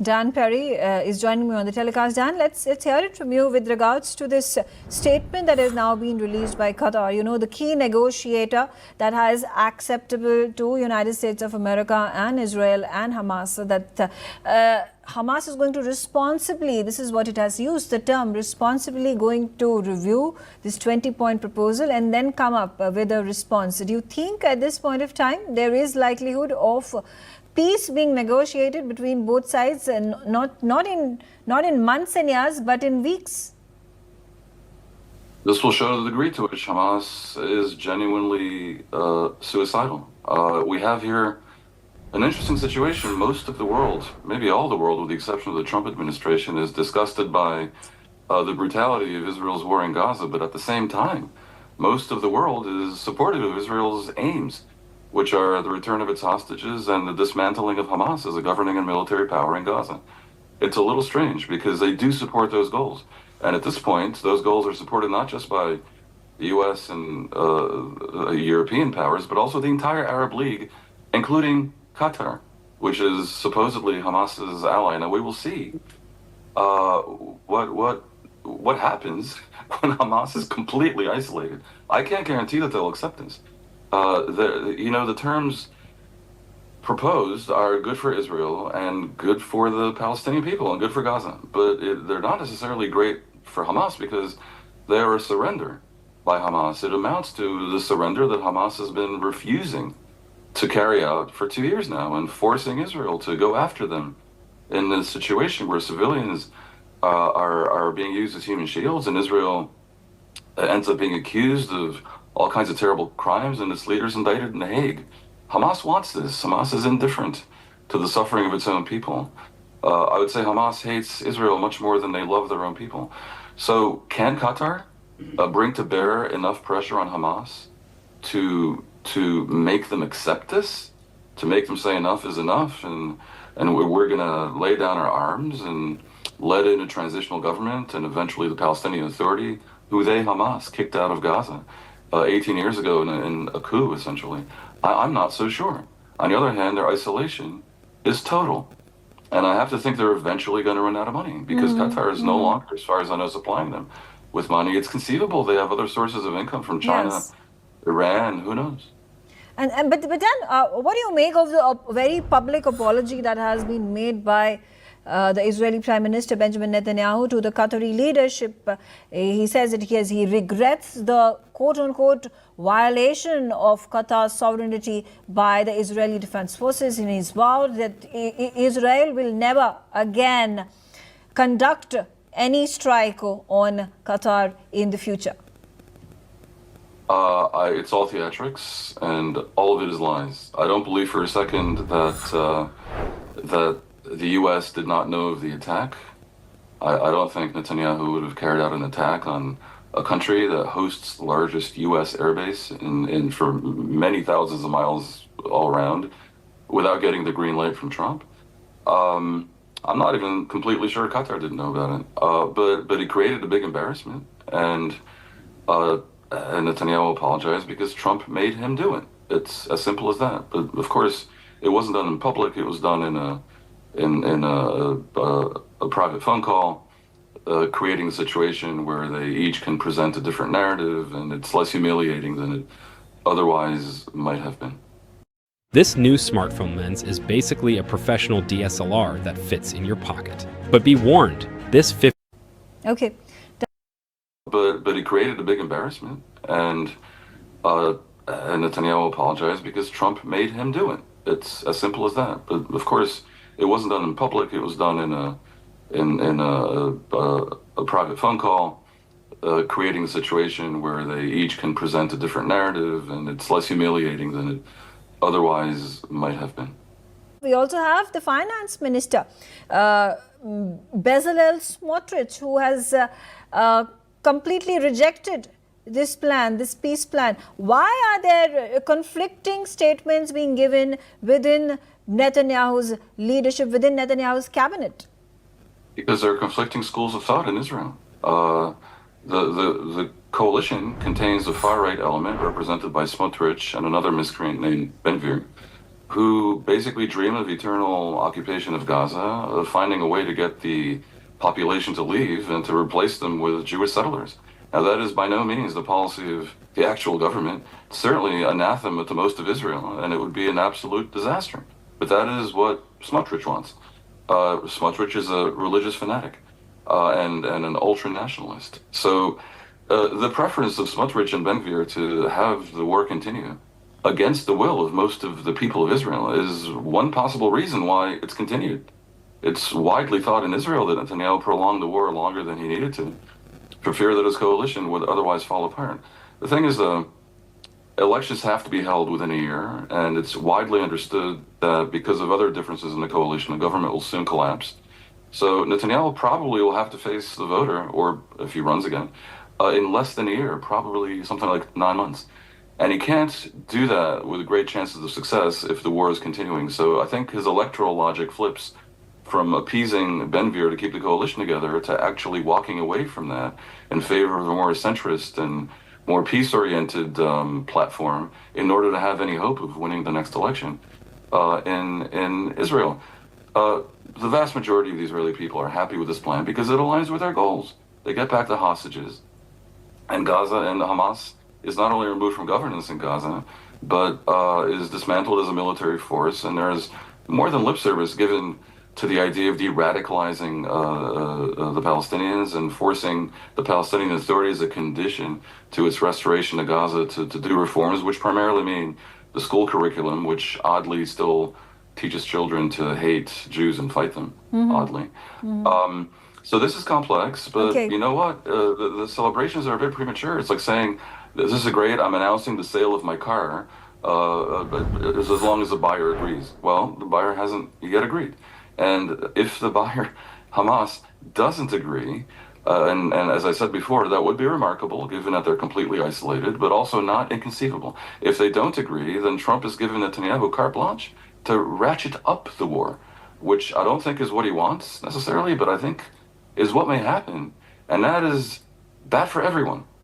Dan Perry is joining me on the telecast. Dan, let's hear it from you with regards to this statement that has now been released by Qatar. You know, the key negotiator that has acceptable to United States of America and Israel and Hamas, that Hamas is going to responsibly, this is what it has used, the term responsibly going to review this 20-point proposal and then come up with a response. Do you think at this point of time there is likelihood of peace being negotiated between both sides, and not in months and years, but in weeks? This will show the degree to which Hamas is genuinely suicidal. We have here an interesting situation. Most of the world, maybe all the world with the exception of the Trump administration, is disgusted by the brutality of Israel's war in Gaza, but at the same time, most of the world is supportive of Israel's aims, which are the return of its hostages and the dismantling of Hamas as a governing and military power in Gaza. It's a little strange because they do support those goals. And at this point, those goals are supported not just by the U.S. and European powers, but also the entire Arab League, including Qatar, which is supposedly Hamas's ally. Now we will see what happens when Hamas is completely isolated. I can't guarantee that they'll accept this. The terms proposed are good for Israel and good for the Palestinian people and good for Gaza, but they're not necessarily great for Hamas because they are a surrender by Hamas. It amounts to the surrender that Hamas has been refusing to carry out for 2 years now and forcing Israel to go after them in this situation where civilians are being used as human shields, and Israel ends up being accused of all kinds of terrible crimes and its leaders indicted in The Hague. Hamas wants this. Hamas is indifferent to the suffering of its own people. I would say Hamas hates Israel much more than they love their own people. So can Qatar bring to bear enough pressure on Hamas to make them accept this, to make them say enough is enough, and we're going to lay down our arms and let in a transitional government and eventually the Palestinian Authority, who they, Hamas, kicked out of Gaza 18 years ago in a coup, essentially? I'm not so sure. On the other hand, their isolation is total. And I have to think they're eventually going to run out of money because Qatar is no longer, as far as I know, supplying them with money. It's conceivable they have other sources of income from China, yes, Iran, who knows? But then, what do you make of the very public apology that has been made by the Israeli Prime Minister Benjamin Netanyahu to the Qatari leadership? He says that he regrets the quote-unquote violation of Qatar's sovereignty by the Israeli Defense Forces, and he's vowed that Israel will never again conduct any strike on Qatar in the future. It's all theatrics, and all of it is lies. I don't believe for a second that the U.S. did not know of the attack. I don't think Netanyahu would have carried out an attack on a country that hosts the largest U.S. airbase in for many thousands of miles all around without getting the green light from Trump. I'm not even completely sure Qatar didn't know about it, but it created a big embarrassment, and Netanyahu apologized because Trump made him do it. It's as simple as that. But of course, it wasn't done in public. It was done in a private phone call, creating a situation where they each can present a different narrative, and it's less humiliating than it otherwise might have been. This new smartphone lens is basically a professional DSLR that fits in your pocket. But be warned, this 50... Okay. But it created a big embarrassment, and Netanyahu apologized because Trump made him do it. It's as simple as that. But of course, it wasn't done in public. It was done in a private phone call, creating a situation where they each can present a different narrative, and it's less humiliating than it otherwise might have been. We also have the finance minister, Bezalel Smotrich, who has completely rejected this plan, this peace plan. Why are there conflicting statements being given within Netanyahu's leadership, within Netanyahu's cabinet? Because there are conflicting schools of thought in Israel. The coalition contains a far-right element represented by Smotrich and another miscreant named Ben-Gvir, who basically dream of eternal occupation of Gaza, of finding a way to get the population to leave and to replace them with Jewish settlers. Now, that is by no means the policy of the actual government. It's certainly anathema to most of Israel, and it would be an absolute disaster. But that is what Smotrich wants. Smotrich is a religious fanatic and an ultra-nationalist. So the preference of Smotrich and Ben-Gvir to have the war continue against the will of most of the people of Israel is one possible reason why it's continued. It's widely thought in Israel that Netanyahu prolonged the war longer than he needed to, for fear that his coalition would otherwise fall apart. The thing is, elections have to be held within a year, and it's widely understood that because of other differences in the coalition, the government will soon collapse. So Netanyahu probably will have to face the voter, or if he runs again, in less than a year, probably something like 9 months. And he can't do that with great chances of success if the war is continuing. So I think his electoral logic flips from appeasing Ben-Gvir to keep the coalition together to actually walking away from that in favor of a more centrist and more peace-oriented platform in order to have any hope of winning the next election in Israel. The vast majority of the Israeli people are happy with this plan because it aligns with their goals. They get back the hostages, and Gaza and Hamas is not only removed from governance in Gaza, but is dismantled as a military force, and there is more than lip service given to the idea of de-radicalizing the Palestinians and forcing the Palestinian Authority as a condition to its restoration to Gaza to do reforms, which primarily mean the school curriculum, which oddly still teaches children to hate Jews and fight them, oddly. So this is complex, but you know what? The celebrations are a bit premature. It's like saying, this is great, I'm announcing the sale of my car, but as long as the buyer agrees. Well, the buyer hasn't yet agreed. And if the buyer, Hamas, doesn't agree, and as I said before, that would be remarkable, given that they're completely isolated, but also not inconceivable. If they don't agree, then Trump has given Netanyahu carte blanche to ratchet up the war, which I don't think is what he wants necessarily, but I think is what may happen. And that is bad for everyone.